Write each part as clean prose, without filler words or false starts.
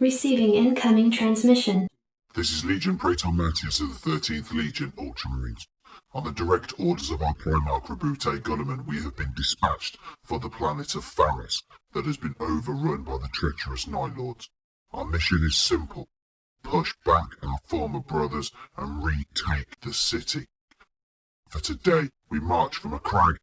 Receiving incoming transmission. This is Legion Praetor Matthias of the 13th Legion Ultramarines. On the direct orders of our Primarch Rabute Gulliman, we have been dispatched for the planet of Pharos that has been overrun by the treacherous Night Lords. Our mission is simple: push back our former brothers and retake the city. For today, we march from a crag.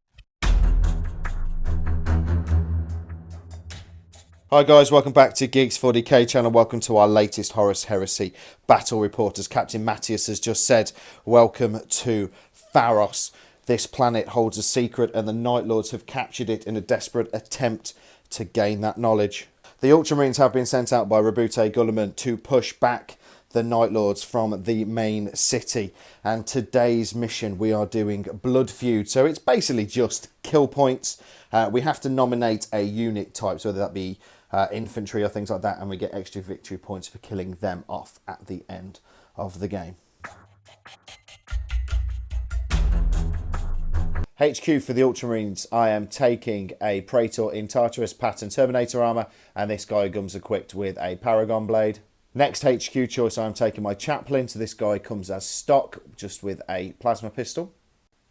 Hi guys, welcome back to Geeks 40k channel. Welcome to our latest Horus Heresy battle report. As Captain Matthias has just said, welcome to Pharos. This planet holds a secret and the Night Lords have captured it in a desperate attempt to gain that knowledge. The Ultramarines have been sent out by Rabute Gulliman to push back the Night Lords from the main city, and today's mission we are doing Blood Feud. So it's basically just kill points. We have to nominate a unit type, so whether that be infantry or things like that, and we get extra victory points for killing them off at the end of the game. HQ for the Ultramarines, I am taking a Praetor in Tartarus pattern Terminator armour, and this guy comes equipped with a Paragon blade. Next HQ choice, I'm taking my Chaplain, so this guy comes as stock, just with a plasma pistol.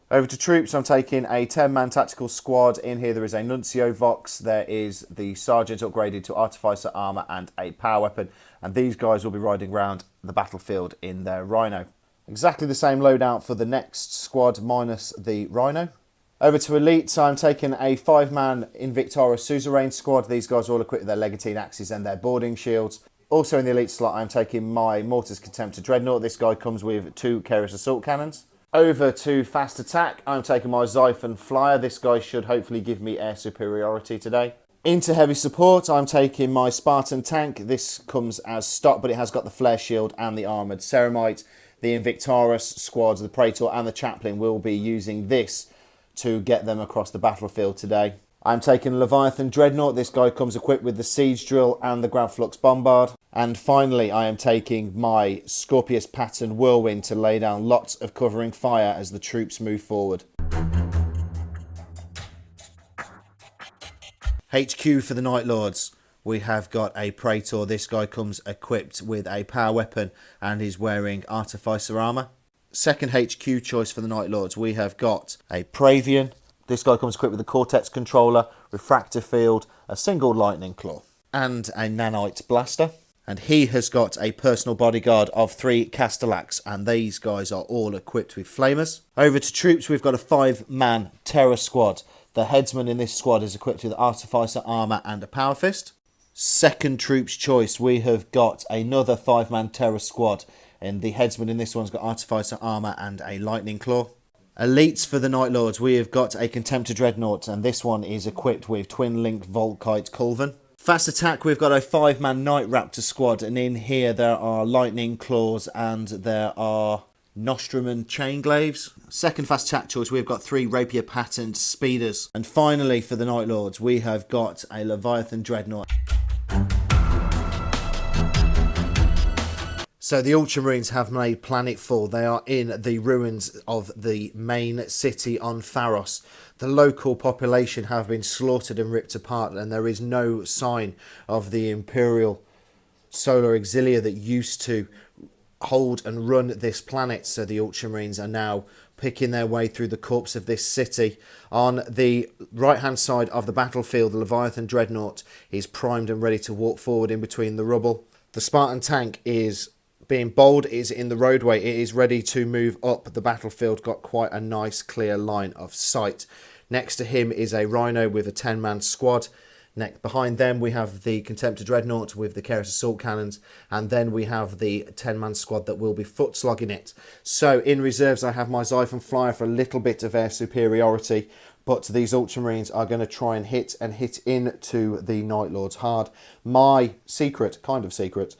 Over to troops, I'm taking a 10-man tactical squad. In here there is a Nuncio Vox, there is the Sergeant upgraded to Artificer armour and a power weapon, and these guys will be riding around the battlefield in their Rhino. Exactly the same loadout for the next squad minus the Rhino. Over to elites, I'm taking a 5-man Invictaris Suzerain squad. These guys are all equipped with their Legatine axes and their boarding shields. Also in the elite slot, I'm taking my Mortis Contemptor Dreadnought. This guy comes with 2 Keras Assault Cannons. Over to fast attack, I'm taking my Xiphon Flyer. This guy should hopefully give me air superiority today. Into heavy support, I'm taking my Spartan Tank. This comes as stock, but it has got the Flare Shield and the Armoured Ceramite. The Invictaris squads, the Praetor and the Chaplain will be using this to get them across the battlefield today. I'm taking Leviathan Dreadnought. This guy comes equipped with the Siege Drill and the Gravflux Bombard. And finally, I am taking my Scorpius pattern Whirlwind to lay down lots of covering fire as the troops move forward. HQ for the Night Lords. We have got a Praetor. This guy comes equipped with a power weapon and is wearing Artificer armour. Second HQ choice for the Night Lords, we have got a Praevian. This guy comes equipped with a Cortex controller, refractor field, a single lightning claw, and a nanite blaster. And he has got a personal bodyguard of 3 Castellax, and these guys are all equipped with flamers. Over to troops, we've got a 5-man Terror squad. The headsman in this squad is equipped with Artificer armour and a Power Fist. Second troops choice, we have got another 5-man Terror squad, and the headsman in this one's got Artificer armour and a Lightning Claw. Elites for the Night Lords, we have got a Contemptor Dreadnought, and this one is equipped with twin-linked Volkite Culven. Fast attack, we've got a 5-man Night Raptor squad, and in here there are Lightning Claws and there are Nostrum and Chainglaves. Second fast attack choice, we've got 3 Rapier patterned Speeders. And finally for the Night Lords, we have got a Leviathan Dreadnought. So the Ultramarines have made planetfall. They are in the ruins of the main city on Pharos. The local population have been slaughtered and ripped apart, and there is no sign of the Imperial Solar Auxilia that used to hold and run this planet. So the Ultramarines are now picking their way through the corpse of this city. On the right hand side of the battlefield, the Leviathan Dreadnought is primed and ready to walk forward in between the rubble. The Spartan tank is being bold, is in the roadway. It is ready to move up the battlefield, got quite a nice clear line of sight. Next to him is a Rhino with a 10-man squad. Next, behind them we have the Contemptor Dreadnought with the Keras Assault Cannons, and then we have the 10-man squad that will be foot slogging it. So in reserves I have my Xiphon Flyer for a little bit of air superiority, but these Ultramarines are going to try and hit into the Night Lords hard. My secret, kind of secret,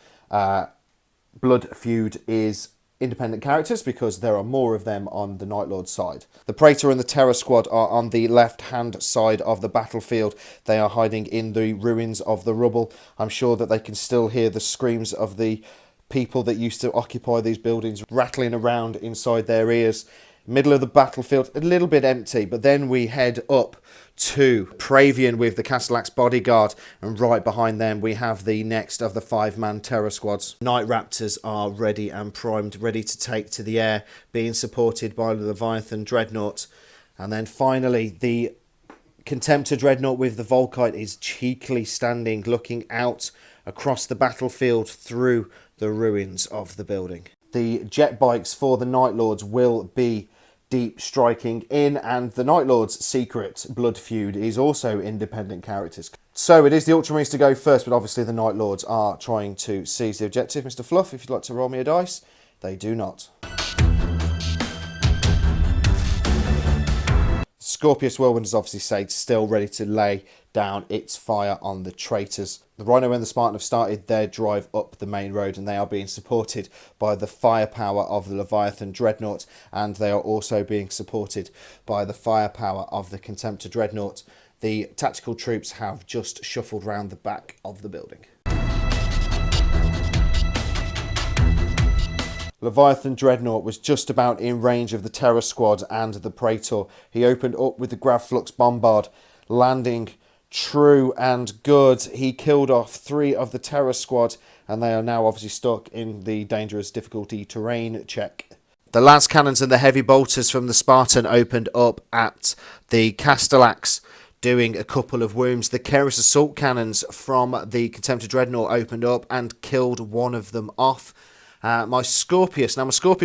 Blood Feud is independent characters because there are more of them on the Night Lord side. The Praetor and the Terror squad are on the left-hand side of the battlefield. They are hiding in the ruins of the rubble. I'm sure that they can still hear the screams of the people that used to occupy these buildings rattling around inside their ears. Middle of the battlefield, a little bit empty, but then we head up to Pravian with the Castellax bodyguard, and right behind them we have the next of the 5-man terror squads. Night Raptors are ready and primed, ready to take to the air, being supported by the Leviathan Dreadnought. And then finally the Contemptor Dreadnought with the Volkite is cheekily standing, looking out across the battlefield through the ruins of the building. The jet bikes for the Night Lords will be deep striking in, and the Night Lord's secret blood feud is also independent characters. So it is the Ultramarines to go first, but obviously the Night Lords are trying to seize the objective. Mr. Fluff, if you'd like to roll me a dice. They do not. Scorpius Whirlwind is obviously stayed still, ready to lay down its fire on the traitors. The Rhino and the Spartan have started their drive up the main road, and they are being supported by the firepower of the Leviathan Dreadnought, and they are also being supported by the firepower of the Contemptor Dreadnought. The tactical troops have just shuffled round the back of the building. Leviathan Dreadnought was just about in range of the Terror Squad and the Praetor. He opened up with the Gravflux Bombard, landing true and good. He killed off 3 of the Terror Squad, and they are now obviously stuck in the dangerous difficulty terrain check. The las cannons and the heavy bolters from the Spartan opened up at the Castellax, doing a couple of wounds. The Keris assault cannons from the Contemptor Dreadnought opened up and killed one of them off. My Scorpius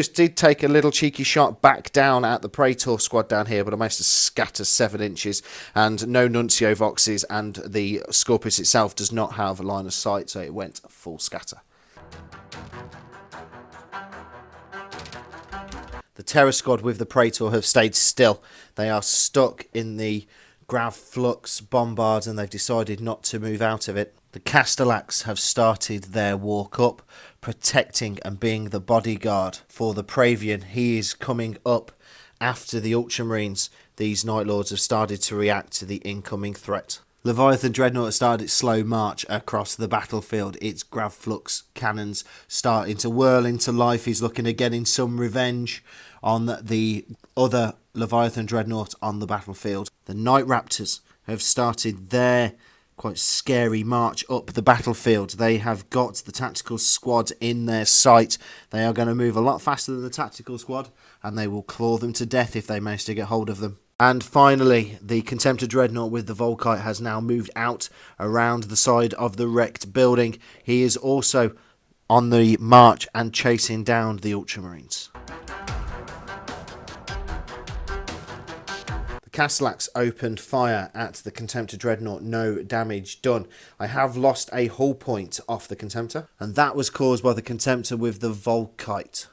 did take a little cheeky shot back down at the Praetor squad down here, but I managed to scatter 7 inches, and no Nuncio Voxes, and the Scorpius itself does not have a line of sight, so it went full scatter. The Terror squad with the Praetor have stayed still. They are stuck in the Gravflux Bombard, and they've decided not to move out of it. The Castellax have started their walk up, protecting and being the bodyguard for the Pravian. He is coming up after the Ultramarines. These Night Lords have started to react to the incoming threat. Leviathan Dreadnought has started its slow march across the battlefield. Its Gravflux cannons starting to whirl into life. He's looking at getting some revenge on the other Leviathan Dreadnought on the battlefield. The Night Raptors have started their quite scary march up the battlefield. They have got the tactical squad in their sight. They are going to move a lot faster than the tactical squad, and they will claw them to death if they manage to get hold of them. And finally, the Contemptor Dreadnought with the Volkite has now moved out around the side of the wrecked building. He is also on the march and chasing down the Ultramarines. Castellax opened fire at the Contemptor Dreadnought, no damage done. I have lost a hull point off the Contemptor, and that was caused by the Contemptor with the Volkite.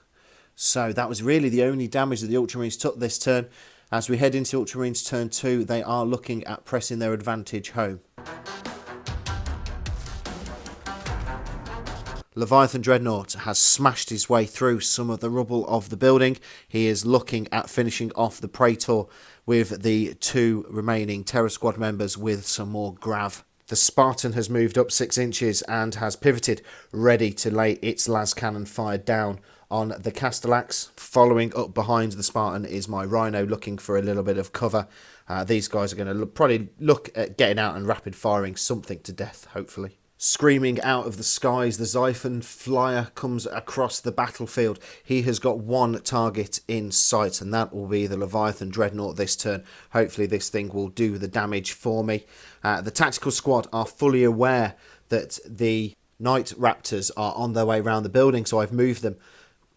So that was really the only damage that the Ultramarines took this turn. As we head into Ultramarines Turn 2, they are looking at pressing their advantage home. Leviathan Dreadnought has smashed his way through some of the rubble of the building. He is looking at finishing off the Praetor with the 2 remaining Terror Squad members with some more grav. The Spartan has moved up 6 inches and has pivoted, ready to lay its las cannon fire down on the Castellax. Following up behind the Spartan is my Rhino, looking for a little bit of cover. These guys are going to probably look at getting out and rapid firing something to death, hopefully. Screaming out of the skies, the Xiphon Flyer comes across the battlefield. He has got 1 target in sight, and that will be the Leviathan Dreadnought this turn. Hopefully this thing will do the damage for me. The tactical squad are fully aware that the Night Raptors are on their way around the building, so I've moved them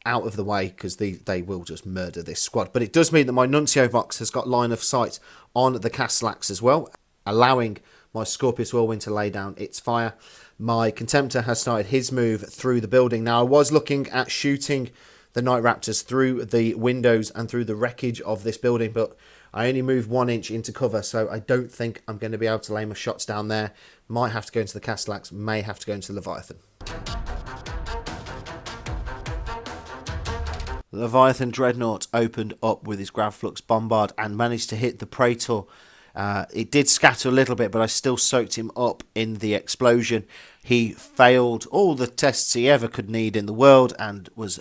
out of the way because they will just murder this squad. But it does mean that my Nuncio Vox has got line of sight on the Castellax as well, allowing my Scorpius Whirlwind to lay down its fire. My Contemptor has started his move through the building. Now, I was looking at shooting the Night Raptors through the windows and through the wreckage of this building, but I only moved 1 inch into cover, so I don't think I'm going to be able to lay my shots down there. Might have to go into the Castellax, may have to go into the Leviathan. The Leviathan Dreadnought opened up with his Gravflux Bombard and managed to hit the Praetor. It did scatter a little bit, but I still soaked him up in the explosion. He failed all the tests he ever could need in the world and was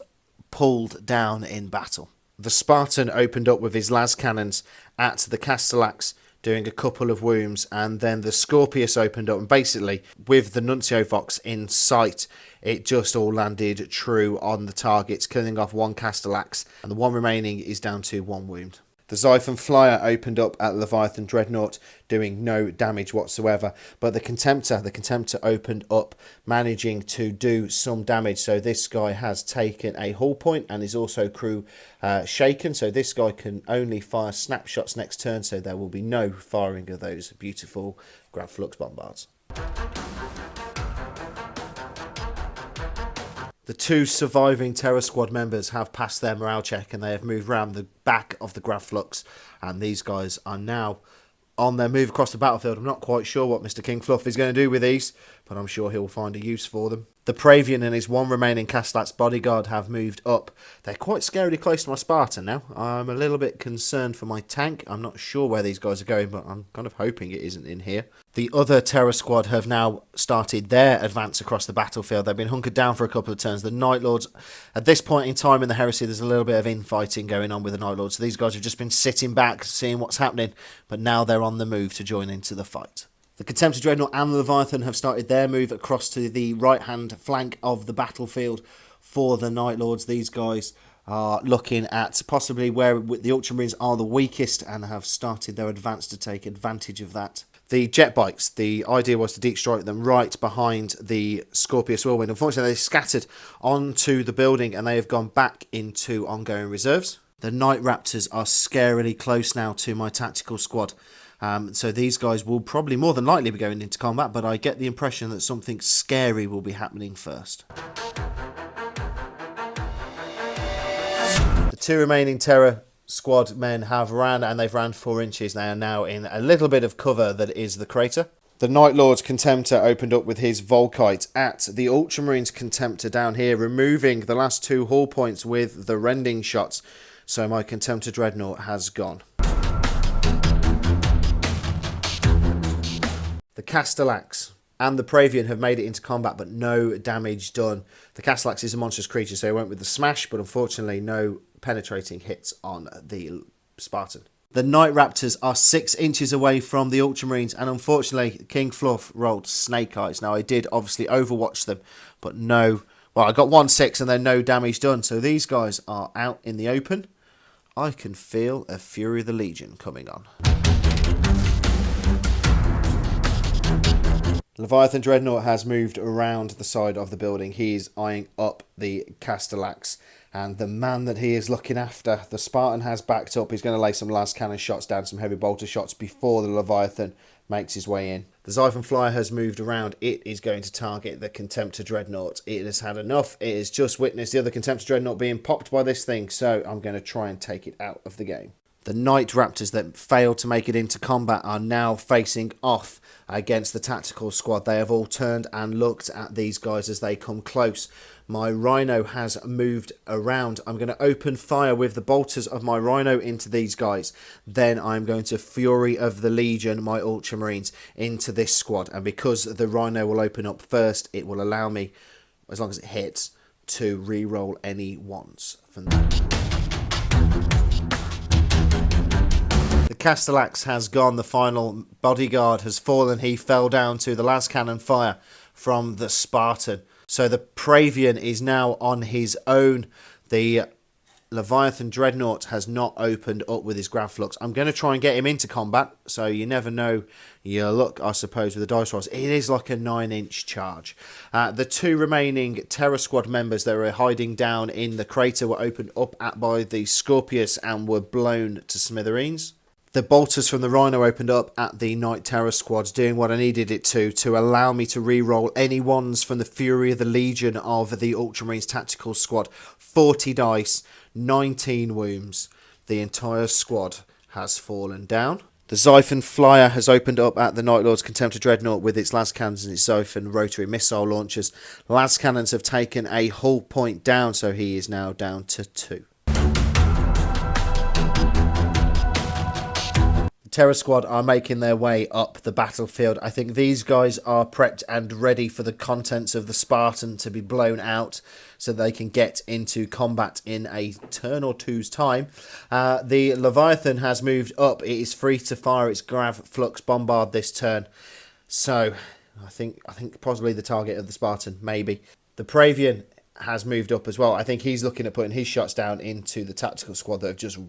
pulled down in battle. The Spartan opened up with his las cannons at the Castellax, doing a couple of wounds, and then the Scorpius opened up, and basically with the Nuncio Vox in sight, it just all landed true on the targets, killing off one Castellax, and the one remaining is down to 1 wound. The Xiphon Flyer opened up at Leviathan Dreadnought, doing no damage whatsoever. But the Contemptor opened up, managing to do some damage. So this guy has taken a hull point and is also crew shaken. So this guy can only fire snapshots next turn. So there will be no firing of those beautiful Grav Flux Bombards. The 2 surviving Terror Squad members have passed their morale check and they have moved around the back of the Grav Flux, and these guys are now on their move across the battlefield. I'm not quite sure what Mr. King Fluff is going to do with these, but I'm sure he'll find a use for them. The Praevian and his 1 remaining Castellax bodyguard have moved up. They're quite scarily close to my Spartan now. I'm a little bit concerned for my tank. I'm not sure where these guys are going, but I'm kind of hoping it isn't in here. The other Terror Squad have now started their advance across the battlefield. They've been hunkered down for a couple of turns. The Night Lords, at this point in time in the Heresy, there's a little bit of infighting going on with the Night Lords. So these guys have just been sitting back, seeing what's happening, but now they're on the move to join into the fight. The Contemptor Dreadnought and the Leviathan have started their move across to the right-hand flank of the battlefield for the Night Lords. These guys are looking at possibly where the Ultramarines are the weakest and have started their advance to take advantage of that. The jet bikes, the idea was to deep strike them right behind the Scorpius Whirlwind. Unfortunately, they scattered onto the building and they have gone back into ongoing reserves. The Night Raptors are scarily close now to my tactical squad. So these guys will probably more than likely be going into combat, but I get the impression that something scary will be happening first. The 2 remaining Terror Squad men have ran, and they've ran 4 inches. They are now in a little bit of cover that is the crater. The Night Lord's Contemptor opened up with his Volkite at the Ultramarines Contemptor down here, removing the last 2 hull points with the rending shots. So my Contemptor Dreadnought has gone. The Castellax and the Praevian have made it into combat, but no damage done. The Castellax is a monstrous creature, so he went with the smash, but unfortunately no penetrating hits on the Spartan. The Night Raptors are 6 inches away from the Ultramarines, and unfortunately King Fluff rolled snake eyes. Now I did obviously overwatch them, but no, well, I got 1-6 and then no damage done. So these guys are out in the open. I can feel a Fury of the Legion coming on. Leviathan Dreadnought has moved around the side of the building. He is eyeing up the Castellax, and the man that he is looking after, the Spartan, has backed up. He's going to lay some las cannon shots down, some heavy bolter shots before the Leviathan makes his way in. The Xiphon Flyer has moved around. It is going to target the Contemptor Dreadnought. It has had enough. It has just witnessed the other Contemptor Dreadnought being popped by this thing, so I'm going to try and take it out of the game. The Night Raptors that failed to make it into combat are now facing off against the tactical squad. They have all turned and looked at these guys as they come close. My Rhino has moved around. I'm going to open fire with the bolters of my Rhino into these guys. Then I'm going to Fury of the Legion, my Ultramarines, into this squad. And because the Rhino will open up first, it will allow me, as long as it hits, to re-roll any ones from that. The Castellax has gone. The final bodyguard has fallen. He fell down to the las cannon fire from the Spartan. So the Praevian is now on his own. The Leviathan Dreadnought has not opened up with his Grav Flux. I'm going to try and get him into combat. So you never know your luck, I suppose, with the dice rolls. It is like a 9-inch charge. The 2 remaining Terror Squad members that were hiding down in the crater were opened up at by the Scorpius and were blown to smithereens. The bolters from the Rhino opened up at the Night Terror Squads, doing what I needed it to allow me to re-roll any ones from the Fury of the Legion of the Ultramarines Tactical Squad. 40 dice, 19 wounds. The entire squad has fallen down. The Xiphon Flyer has opened up at the Night Lord's Contemptor Dreadnought with its las cannons and its Xiphon rotary missile launchers. Las cannons have taken a hull point down, so he is now down to 2. Terror Squad are making their way up the battlefield. I think these guys are prepped and ready for the contents of the Spartan to be blown out so they can get into combat in a turn or two's time. The Leviathan has moved up. It is free to fire its Grav Flux Bombard this turn. So I think possibly the target of the Spartan, maybe. The Praevian has moved up as well. I think he's looking at putting his shots down into the tactical squad that have just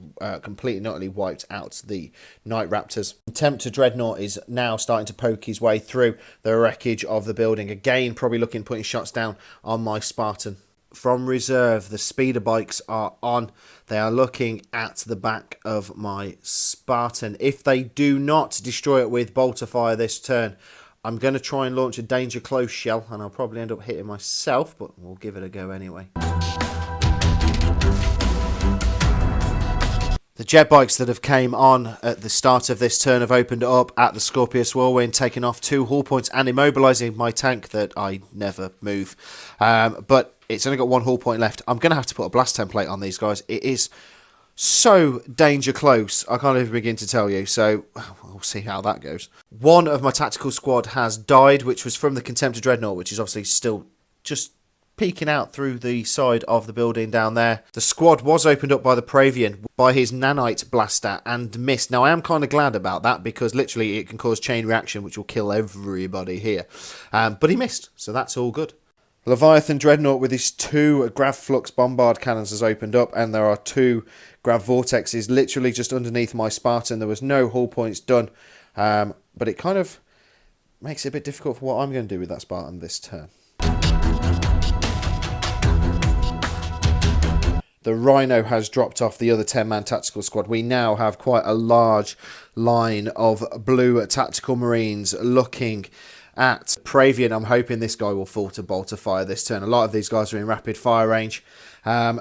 completely and utterly wiped out the Night Raptors. Tempter Dreadnought is now starting to poke his way through the wreckage of the building. Again, probably looking at putting shots down on my Spartan. From reserve, the speeder bikes are on. They are looking at the back of my Spartan. If they do not destroy it with bolter fire this turn, I'm going to try and launch a danger close shell, and I'll probably end up hitting myself, but we'll give it a go anyway. The jet bikes that have came on at the start of this turn have opened up at the Scorpius Whirlwind, taking off 2 hull points and immobilising my tank that I never move. But it's only got 1 hull point left. I'm going to have to put a blast template on these guys. It is so danger close, I can't even begin to tell you, so we'll see how that goes. One of my tactical squad has died, which was from the Contemptor Dreadnought, which is obviously still just peeking out through the side of the building down there. The squad was opened up by the Praevian by his nanite blaster and missed. Now I am kind of glad about that because literally it can cause chain reaction which will kill everybody here. But he missed, so that's all good. Leviathan Dreadnought with his 2 Grav Flux Bombard cannons has opened up, and there are 2 Grav Vortexes literally just underneath my Spartan. There was no hull points done, but it kind of makes it a bit difficult for what I'm going to do with that Spartan this turn. The Rhino has dropped off the other 10-man tactical squad. We now have quite a large line of blue tactical marines looking at Praevian. I'm hoping this guy will fall to bolter fire this turn. A lot of these guys are in rapid fire range.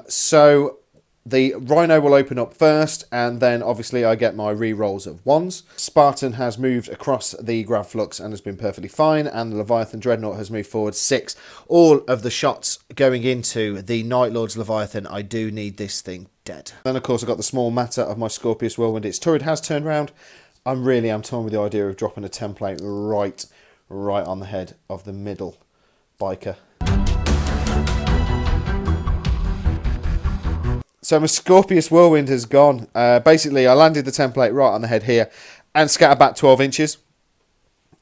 So the Rhino will open up first, and then obviously I get my re-rolls of 1s. Spartan has moved across the Grav Flux and has been perfectly fine, and the Leviathan Dreadnought has moved forward 6. All of the shots going into the Night Lord's Leviathan. I do need this thing dead. Then of course I've got the small matter of my Scorpius Whirlwind. Its turret has turned round. I'm torn with the idea of dropping a template right on the head of the middle biker. So my Scorpius Whirlwind has gone. Basically, I landed the template right on the head here and scattered back 12 inches.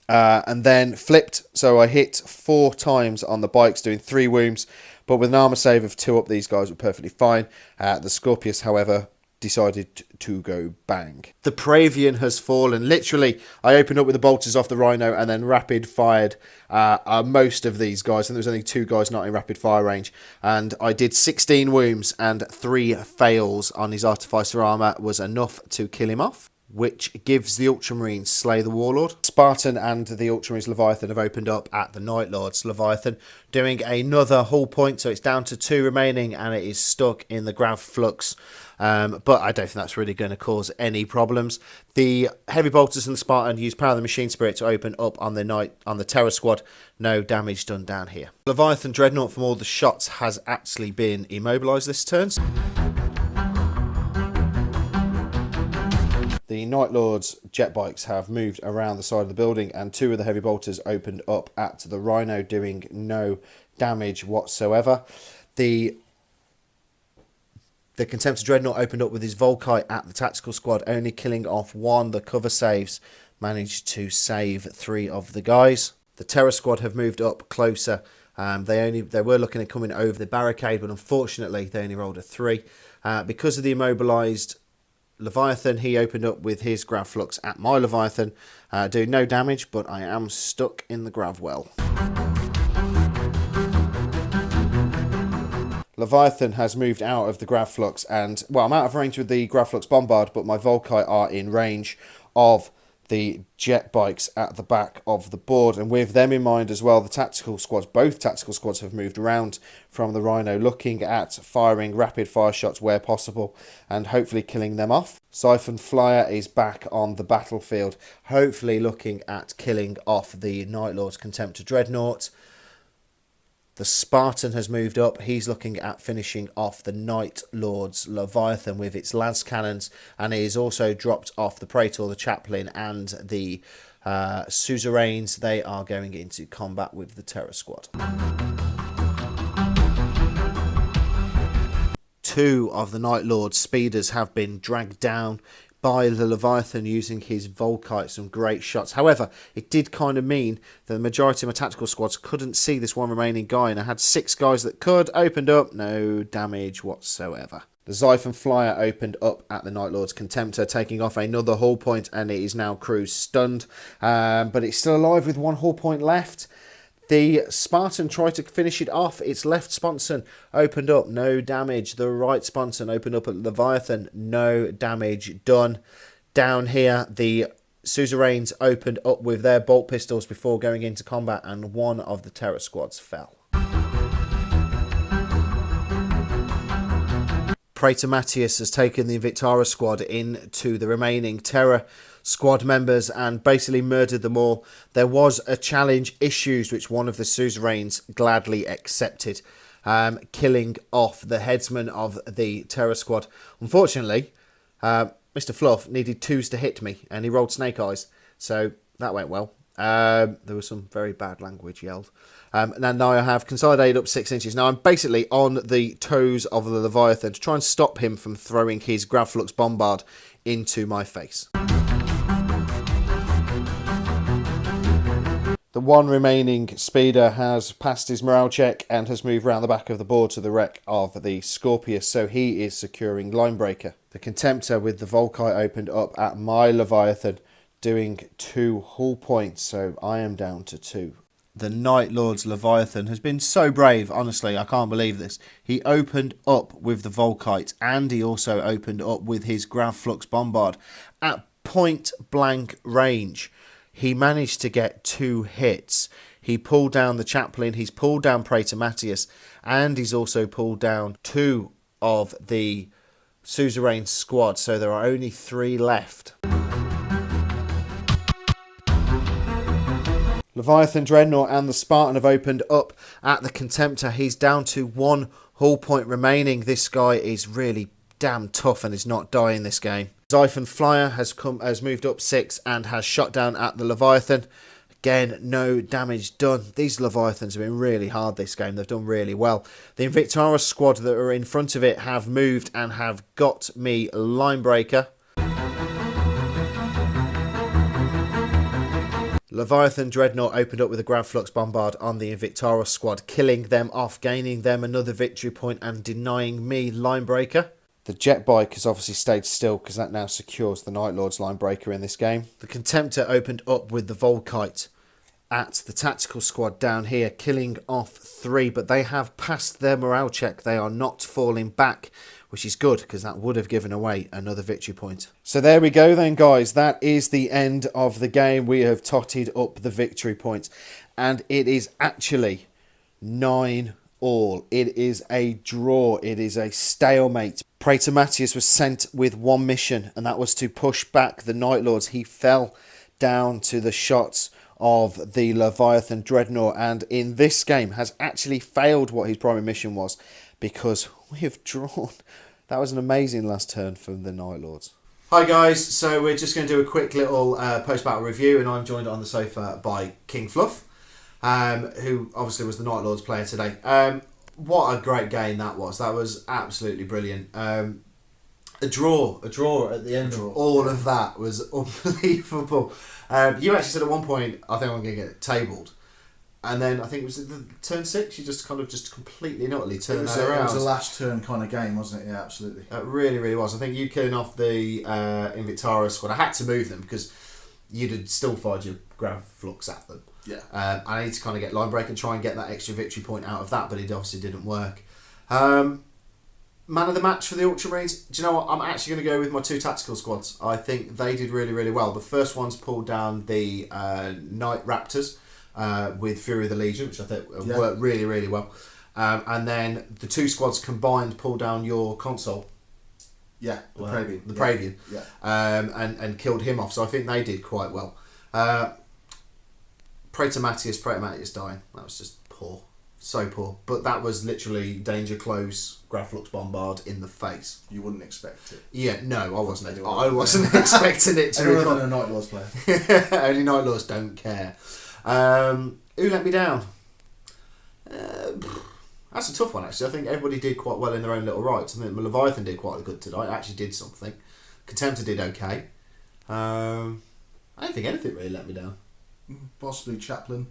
And then flipped, so I hit 4 times on the bikes, doing 3 wounds. But with an armour save of 2 up, these guys were perfectly fine. The Scorpius, however, decided to go bang. The Praevian has fallen. Literally, I opened up with the bolters off the Rhino and then rapid fired most of these guys. And there was only 2 guys not in rapid fire range. And I did 16 wounds, and 3 fails on his Artificer armour was enough to kill him off, which gives the Ultramarines slay the Warlord. Spartan and the Ultramarines Leviathan have opened up at the Night Lord's Leviathan, doing another hull point, so it's down to 2 remaining, and it is stuck in the Grav Flux. But I don't think that's really going to cause any problems. The Heavy Bolters and the Spartan use Power of the Machine Spirit to open up on the Terror Squad. No damage done down here. Leviathan Dreadnought from all the shots has actually been immobilised this turn. The Night Lord's jet bikes have moved around the side of the building, and 2 of the Heavy Bolters opened up at the Rhino, doing no damage whatsoever. The Contemptor Dreadnought opened up with his Volkite at the tactical squad, only killing off 1. The cover saves managed to save 3 of the guys. The Terror Squad have moved up closer. They were looking at coming over the barricade, but unfortunately they only rolled a 3. Because of the immobilised Leviathan, he opened up with his Grav Flux at my Leviathan, doing no damage, but I am stuck in the Grav well. Leviathan has moved out of the Grav Flux, and, well, I'm out of range with the Grav Flux Bombard, but my Volkite are in range of the jet bikes at the back of the board, and with them in mind as well, the tactical squads, both tactical squads have moved around from the Rhino, looking at firing rapid fire shots where possible and hopefully killing them off. Siphon Flyer is back on the battlefield, hopefully looking at killing off the Night Lord's Contemptor Dreadnought. The Spartan has moved up. He's looking at finishing off the Night Lord's Leviathan with its lance cannons, and he has also dropped off the Praetor, the Chaplain, and the Suzerains. They are going into combat with the Terror Squad. 2 of the Night Lord's speeders have been dragged down by the Leviathan using his Volkite, some great shots. However, it did kind of mean that the majority of my tactical squads couldn't see this one remaining guy, and I had 6 guys that could, opened up, no damage whatsoever. The Xiphon Flyer opened up at the Night Lord's Contemptor, taking off another hull point, and it is now crew stunned, but it's still alive with 1 hull point left. The Spartan tried to finish it off. Its left sponson opened up, no damage. The right sponson opened up at Leviathan, no damage done. Down here, the Suzerains opened up with their bolt pistols before going into combat, and 1 of the Terror Squads fell. Praetor Matthias has taken the Invictara squad into the remaining Terror squad members and basically murdered them all. There was a challenge issues which one of the Suzerains gladly accepted, killing off the headsman of the Terror squad. Unfortunately, Mr. Fluff needed 2s to hit me, and he rolled snake eyes, so that went well. There was some very bad language yelled. And now I have consolidated up 6 inches. Now I'm basically on the toes of the Leviathan to try and stop him from throwing his Gravflux Bombard into my face. The 1 remaining speeder has passed his morale check and has moved round the back of the board to the wreck of the Scorpius, so he is securing Linebreaker. The Contemptor with the Volkite opened up at my Leviathan, doing 2 hull points, so I am down to 2. The Night Lord's Leviathan has been so brave, honestly, I can't believe this. He opened up with the Volkite, and he also opened up with his Gravflux Bombard at point blank range. He managed to get 2 hits. He pulled down the Chaplain, he's pulled down Praetor Matthias, and he's also pulled down 2 of the Suzerain squad, so there are only 3 left. Leviathan, Dreadnought and the Spartan have opened up at the Contemptor. He's down to 1 hull point remaining. This guy is really damn tough and is not dying this game. Xiphon Flyer has moved up 6 and has shot down at the Leviathan. Again, no damage done. These Leviathans have been really hard this game. They've done really well. The Invictara squad that are in front of it have moved and have got me Linebreaker. Leviathan Dreadnought opened up with a Gravflux Bombard on the Invictara squad, killing them off, gaining them another victory point and denying me Linebreaker. The Jet Bike has obviously stayed still because that now secures the Night Lord's Linebreaker in this game. The Contemptor opened up with the Volkite at the tactical squad down here, killing off 3, but they have passed their morale check. They are not falling back, which is good because that would have given away another victory point. So there we go then, guys. That is the end of the game. We have totted up the victory points, and it is actually 9-all. It is a draw. It is a stalemate. Praetor Matthias was sent with 1 mission, and that was to push back the Night Lords. He fell down to the shots of the Leviathan Dreadnought, and in this game has actually failed what his primary mission was, because we have drawn. That was an amazing last turn from the Night Lords. Hi guys, so we're just going to do a quick little post-battle review, and I'm joined on the sofa by King Fluff, who obviously was the Night Lords player today. What a great game that was. That was absolutely brilliant. A draw at the end of all of that was unbelievable. You actually said at one point, I think I'm going to get tabled. And then I think it was the turn 6, you just completely and utterly turned that around. It was a last turn kind of game, wasn't it? Yeah, absolutely. It really, really was. I think you killing off the Invictara squad. I had to move them because you'd have still fired your Gravflux at them. Yeah. I need to kind of get Linebreak and try and get that extra victory point out of that, but it obviously didn't work. Man of the match for the Ultramarines. Do you know what? I'm actually going to go with my 2 tactical squads. I think they did really, really well. The first one's pulled down the Night Raptors with Fury of the Legion, which I think worked really, really well. And then the 2 squads combined pulled down your console. Yeah, the Praevian. The Praevian. Yeah. And killed him off. So I think they did quite well. Praetor Matthias dying. That was just poor. So poor. But that was literally danger close, Graflux Bombard in the face. You wouldn't expect it. Yeah, no, I wasn't. I wasn't expecting it to. Anyone other than a Night Lords player. Only Night Lords don't care. Who let me down? That's a tough one, actually. I think everybody did quite well in their own little rights. I think Leviathan did quite good tonight. Actually did something. Contemptor did okay. I don't think anything really let me down. Possibly Chaplain.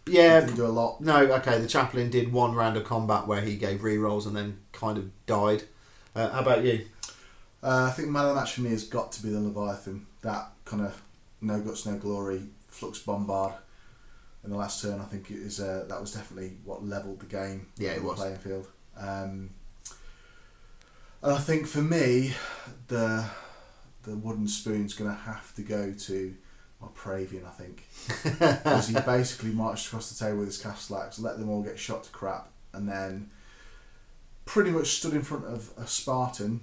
Yeah. Didn't do a lot. No, okay, the Chaplain did one round of combat where he gave re-rolls and then kind of died. How about you? I think man of the match for me has got to be the Leviathan. That kind of no guts, no glory, flux bombard in the last turn. I think it is that was definitely what levelled the game. Yeah, it was. Playing field. And I think for me, the wooden spoon's going to have to go to my Pravian, I think. Because he basically marched across the table with his Castellax, let them all get shot to crap, and then pretty much stood in front of a Spartan,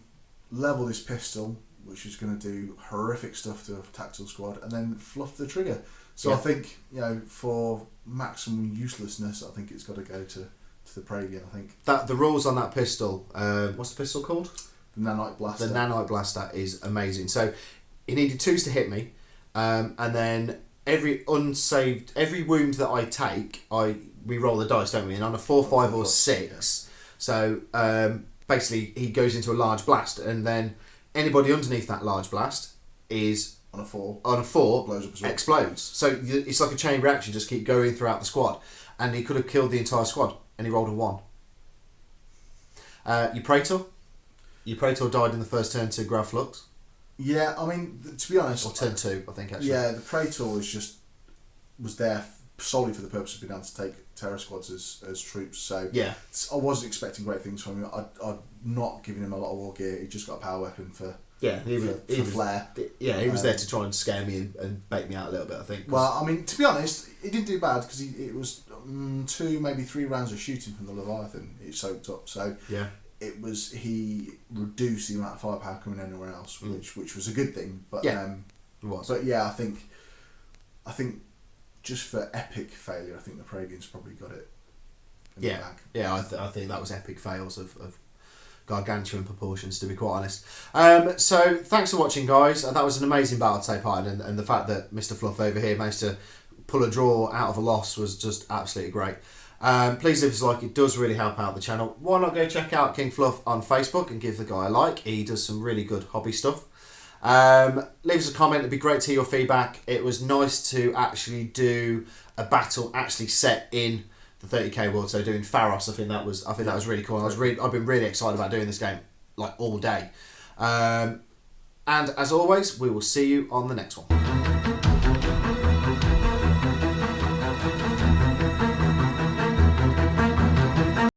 levelled his pistol, which was going to do horrific stuff to a tactical squad, and then fluffed the trigger. So Yeah. I think, for maximum uselessness, I think it's got to go to the Pravian, I think. That the rules on that pistol, what's the pistol called? The Nanite Blaster. The Nanite Blaster is amazing. So he needed 2s to hit me, and then every wound that I take, we roll the dice, don't we? And on a 4, 5 or 6, so basically he goes into a large blast, and then anybody underneath that large blast is on a 4 blows up as well. explodes. So it's like a chain reaction, just keep going throughout the squad, and he could have killed the entire squad, and he rolled a 1. Your Praetor died in the first turn to Graflux. Yeah, I mean, to be honest... Or turn 2, I think, actually. Yeah, the Praetor was there solely for the purpose of being able to take terror squads as troops. So yeah, I wasn't expecting great things from him. I'd not given him a lot of war gear. He just got a power weapon for flair. Yeah, he was there to try and scare me and bait me out a little bit, I think. Well, I mean, to be honest, he didn't do bad because it was 2, maybe 3 rounds of shooting from the Leviathan. It soaked up. So yeah. He reduced the amount of firepower coming anywhere else, which was a good thing. But yeah, it was. But yeah, I think just for epic failure, I think the Praevian's probably got it in the bag. Yeah, I think that was epic fails of gargantuan proportions, to be quite honest. So thanks for watching, guys. That was an amazing battle to take part in, and the fact that Mr. Fluff over here managed to pull a draw out of a loss was just absolutely great. Please leave us a like, it does really help out the channel. Why not go check out King Fluff on Facebook and give the guy a like? He does some really good hobby stuff. Leave us a comment, it'd be great to hear your feedback. It was nice to actually do a battle actually set in the 30k world, so doing Pharos. I think that was really cool. I've been really excited about doing this game like all day. And as always, we will see you on the next one.